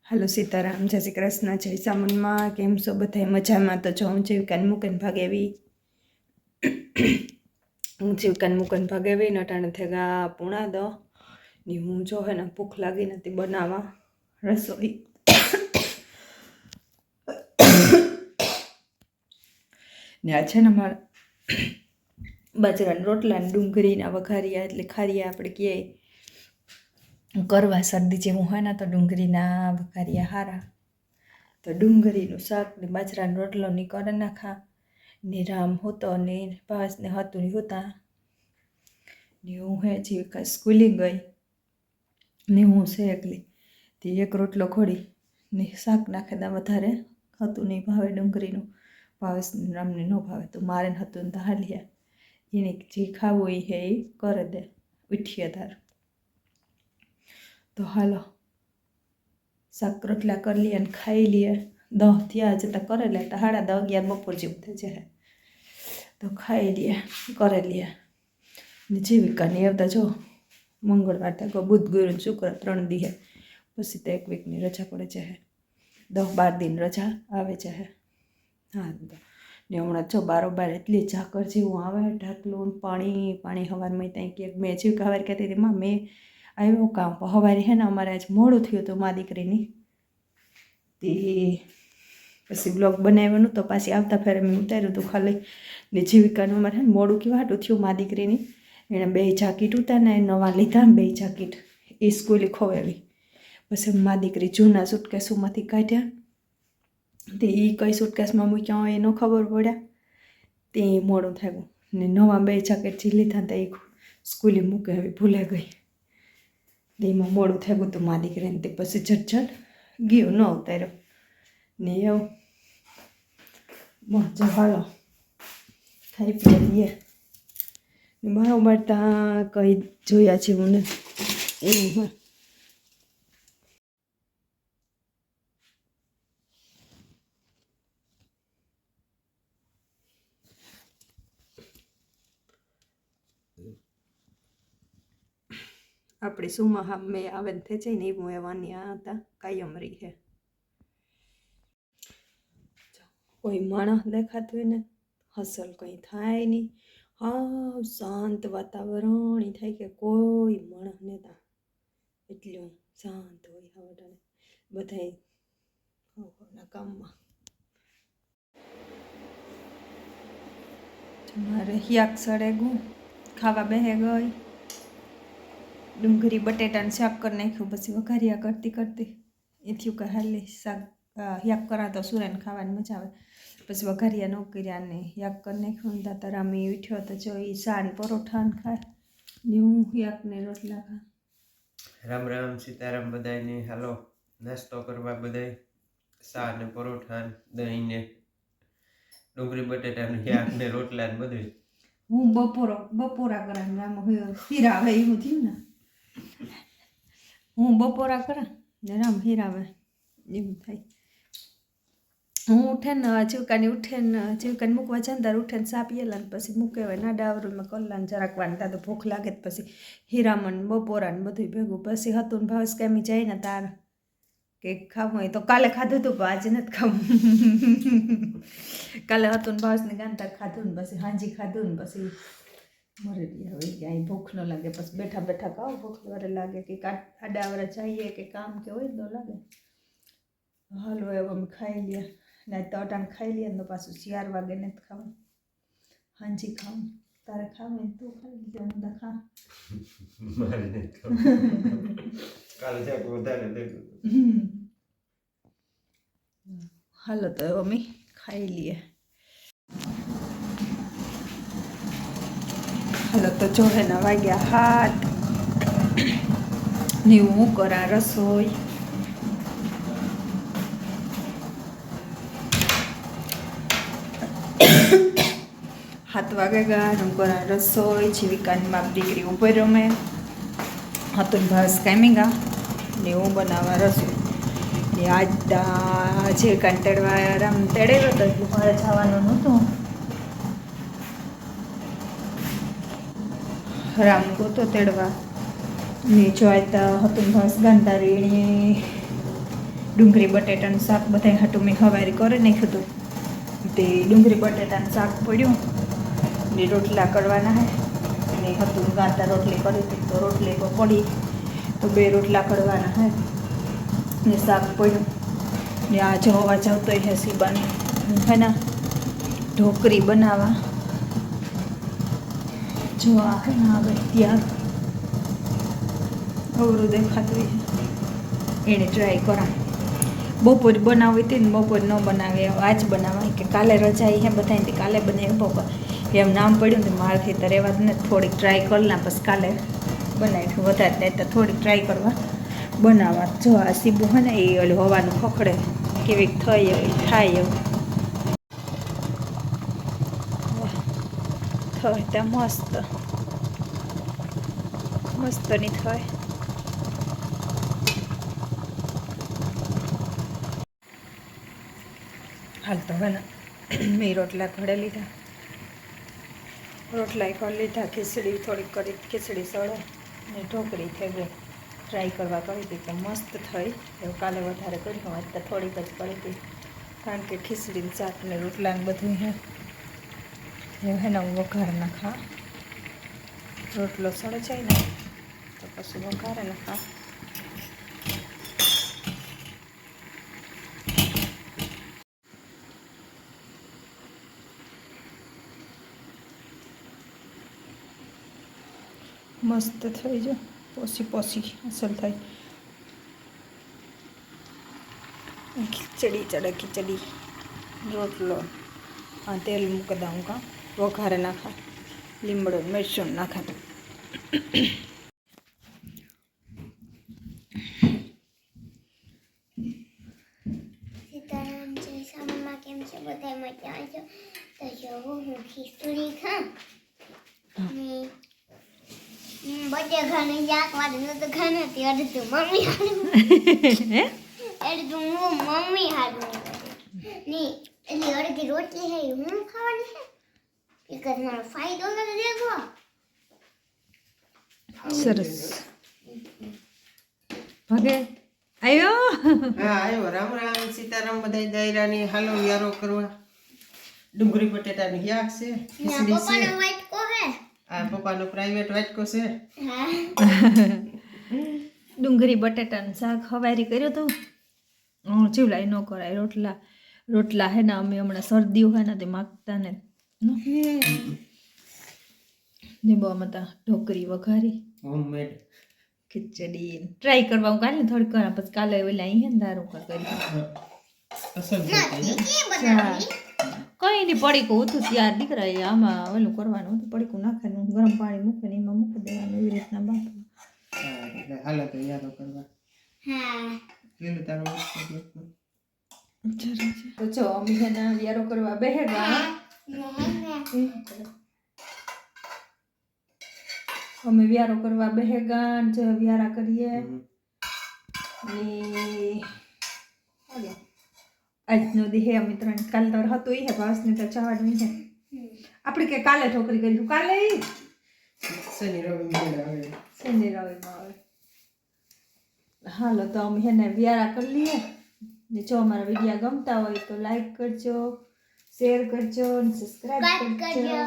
હાલો સીતારામ, જય શ્રી કૃષ્ણ, જય ચામુંડમાં. કેમ છો બધા? મજામાં? તો જો હું જીવકાન મૂકીને ભાગેવી નટાણે થેગા પૂણા દો ને હું જો હે ને ભૂખ લાગી નથી બનાવવા રસોઈ. ને આ છે ને મારા બાજરાના રોટલા ને ડુંગળીના વઘારિયા એટલે ખારિયા આપણે કહીએ કરવા શરદી જેવું હોય ને તો ડુંગળીના વઘારિયા હારા. તો ડુંગળીનું શાક ને બાજરાનો રોટલો ની કરી નાખા ને રામ હોતો ને ભાસને હતું ને હોતા ને હું હે જીવિકા સ્કૂલે ગઈ ને હું છે એકલી તે એક રોટલો ખોડી ને શાક નાખે દા વધારે હતું નહીં ભાવે ડુંગળીનું ભાવેશ રામને ન ભાવે તો મારે હતું ને હાલ્યા એને જે ખાવું એ હે એ કરે દે ઉઠીએ તાર. તો હાલો શાક રોટલા કરી લઈએ અને ખાઈ લઈએ. 10 થયા જતાં કરે લે તો 10:30 11 બપોર જેવું થઈ જાય તો ખાઈ લઈએ કરે લઈએ ને જીવિકાની આવતા જો મંગળવાર તક બુધ ગુરુ શુક્ર 3 દી હે પછી તો 1 વીકની રજા પડે છે 10-12 દિન રજા આવે છે. હા ને હમણાં જો બારોબાર એટલી ઝાકર જેવું આવે ઢાકલું પાણી હવારમાં ત્યાં ક્યાંક મેં જીવિકા હવાર કહેતી હતી માં મેં આવ્યો કામ હવારે હે ને અમારે આજ મોડું થયું હતું મા દીકરીની તે પછી બ્લોગ બનાવ્યો તો પાછી આવતા ફેરે મેં ઉતાર્યું હતું ખાલી ને જીવિકાનું અમારે મોડું કેવા હાટું થયું મા દીકરીની એણે 2 જાકીટ ઉતા ને નવા લીધા ને 2 જાકીટ એ સ્કૂલે ખોવાવી પછી મા દીકરી જૂના સુટકેસમાંથી કાઢ્યા તે એ કઈ સુટકેસમાં મૂક્યા હોય એ ન ખબર પડ્યા તે મોડું થયું ને નવા 2 જાકેટ જે લીધા તો એ સ્કૂલે મૂકે હવે ભૂલે ગઈ એમાં મોડું થયું તો મા દીકરીને તે પછી ઝટઝટ ગયો ન ઉતાર્યો ને એવું મજા હાલો ખાઈ પી લઈએ ને બરાબર ત્યાં કંઈ જોયા છે મને એવું હોય. આપણી સુમાં હા મેં આવે ને થઈ જાય ને એવું એવાની આ હતા કાયમ રહી હે. કોઈ માણસ દેખાતું હોય ને હસલ કંઈ થાય નહીં હા શાંત વાતાવરણ એ થાય કે કોઈ માણસ નતા એટલું શાંત હોય હવાટાને બધા કામમાં. મારે હિયાક સડે ગું ખાવા બેહે ગઈ ડુંગળી બટેટાનું શાક કરી નાખ્યું પછી વઘારિયા કરતી એ થયું કે હાલે શાક યાક કરા તો સુરેને ખાવાની મજા આવે પછી વઘારિયા ન કર્યા ને યાક કરી નાખ્યું ને તારામી ઉઠ્યો તો જો એ શાન પરોઠા ને ખાય ને હું યાકને રોટલા ખા. રામ રામ સીતારામ બધાને. હાલો નાસ્તો કરવા બધાય શા ને પરોઠા ને દહીં ને ડુંગળી બટેટા ને યાક ને રોટલા ને બધું. હું બપોરા કરા ને રામ હીરાવે એવું થયું ને હું બપોરા કરા ને રામ હીરાવે એવું થાય. હું ઉઠે ને જીવકાને મૂકવા જાય તાર ઉઠે ને સા પીએલા ને પછી મૂકેવાય ના ડાવરમાં કલાને જરાક વાર તો ભૂખ લાગે તો પછી હીરામણ બપોરા ને બધું ભેગું પછી હતું ને ભાવેશ કેમી જાય ને તાર કે ખાવું હોય તો કાલે ખાધું હતું પણ આજે નથી ખાવું. કાલે હતું ને ભાવેશને ગાન તાર ખાધું ને પછી હાંજી ખાધું ને પછી મરી ગયા હોય ક્યાંય ભૂખ ન લાગે પછી બેઠા બેઠા ખાઓ ભૂખ વરે લાગે કે આડાવરા જઈએ કે કામ કે હોય તો લાગે. હાલો એવું અમે ખાઈ લઈએ ને તો અટાણ ખાઈ લઈએ ને તો પાછું 4 વાગે ને જ ખાવું હાંજી ખાવું તારે ખાવું ને તું ખાઈ લીધો હું તો ખા કાલે જાક વધારે દે. હાલો તો અમે ખાઈ લઈએ. હાલો તો જો હે ના વાગ્યા 7 ને હું કરા રસોઈ. હાથ વાગે ગયા હું કરા રસોઈ જીવિકાની બાપ દીકરી ઉપર રમે હતું ને ભાવેશ કામી ગા ને હું બનાવવા રસોઈ ને આજ જે કંટાળવા રામ તેડેલો હતો એટલે મારે જવાનું નહોતું રામ ગોતો તેડવા ને જોઈતા હતું ભાવેશ ગાંધારી ડુંગળી બટેટાનું શાક બધાય હાટું મેં હવારી કરી નાખ્યું હતું. તે ડુંગળી બટેટાનું શાક પડ્યું ને રોટલા કરવાના હે ને હતું ગાતા રોટલી કરી હતી તો રોટલી તો પડી તો 2 રોટલા કરવાના હે ને શાક પડ્યું ને આ જોવા જાવ તો હે સીબાને હે ને ઢોકરી બનાવવા જો આ હે ને આવે ત્યાં અવરું દેખાતું છે એને ટ્રાય કરા. બપોર બનાવી હતી ને બપોર ન બનાવે આજ બનાવાય કે કાલે રજા હે બધાને કાલે બનાવી બપોર એમ નામ પડ્યું ને મારથી તો રહેવા જ ને થોડીક ટ્રાય કરલા પછી કાલે બનાવી વધારે થાય તો થોડીક ટ્રાય કરવા બનાવવા. જો આ સીબુ હે ને એ ઓલું હવાનું ખખડે કેવીક થઈ એવી થાય એવું થાય ત્યાં મસ્ત નહીં થાય. હાલ તો હવે ને મેં રોટલા ઘડે લીધા ખીચડી થોડીક કરી ખીચડી સળે ને ઢોકળી થઈ ગઈ ટ્રાય કરવા કરી હતી તો મસ્ત થઈ એવું કાલે વધારે કર્યું આજ તો થોડીક જ કરી હતી કારણ કે ખીચડીને શાક ને રોટલા ને બધું હે એવું હે ને હું વઘાર નાખા રોટલો સળે જાય ને તો પછી વઘારે નાખા. મસ્ત થઈ જાય પોસી અસલ થાય. ખીચડી ચડે ખીચડી રોટલો આ તેલ મૂકી દઉં કાં વઘારે નાખા લીમડો મરચું નાખા. સીતારામ જય સામમાં કેમ છે બધા મજા છો તો જો હું ખીચડી ખામ ને બધે ઘાને જાક વાળું તો ઘાને હતી અડધું મમ્મી હારું અડધું હું મમ્મી હારું ની એટલે અડધી રોટલી હે હું ખાવાની હે એક જ મારો ફાયદો નથી દેખો. સરસ ભાગે આવ્યો. હા આવ્યો. રામ રામ સીતારામ બધાય દાયરાની હાલો યારો કરવા. ડુંગળી બટેટાનું શાક છે ખીચડી છે પપ્પાનો વાટકો હે આ પપ્પાનો પ્રાઇવેટ વાટકો છે. હા ડુંગળી બટેટાનું શાક હવારી કર્યું હતું ચીવલાઈ ન કરાય રોટલા હે ને અમે હમણાં શરદી હોય ને તે માગતા ને બહુમાં તા ઢોકરી વઘારી હોમમેડ ખીચડી ટ્રાય કરવા હું કાલે થોડીક કરા પછી કાલે ઓલા અહીં હે ને દારૂ કરી અસલ કઈ નહીં પડીકું હતું ત્યાર દીકરા એ આમાં ઓલું કરવાનું હતું પડીકું નાખવાનું ગરમ પાણી મૂકીને એમાં મૂકી દેવાનું એવી રીતના બાપા. હાલો તો યારો કરવા. હા પેલું તારો તો જો અમે છે યારો કરવા બેહેગા અમે વ્યારો કરવા બેહેગા જે વ્યારા કરીએ ને આજનો દી હે અમે ત્રણ કાલ તો હતું એ હે ભાવસને તો જવાનું છે આપણે કે કાલે ઠોકરી કરીશું કાલે શનિ રવિ મેળ આવે. શનિ રવિમાં આવે. હાલો તો અમે હેને વ્યારા કરી લઈએ ને જો અમારા વિડીયો ગમતા હોય તો લાઈક કરજો શેર કરજો અને સબસ્ક્રાઇબ કરજો.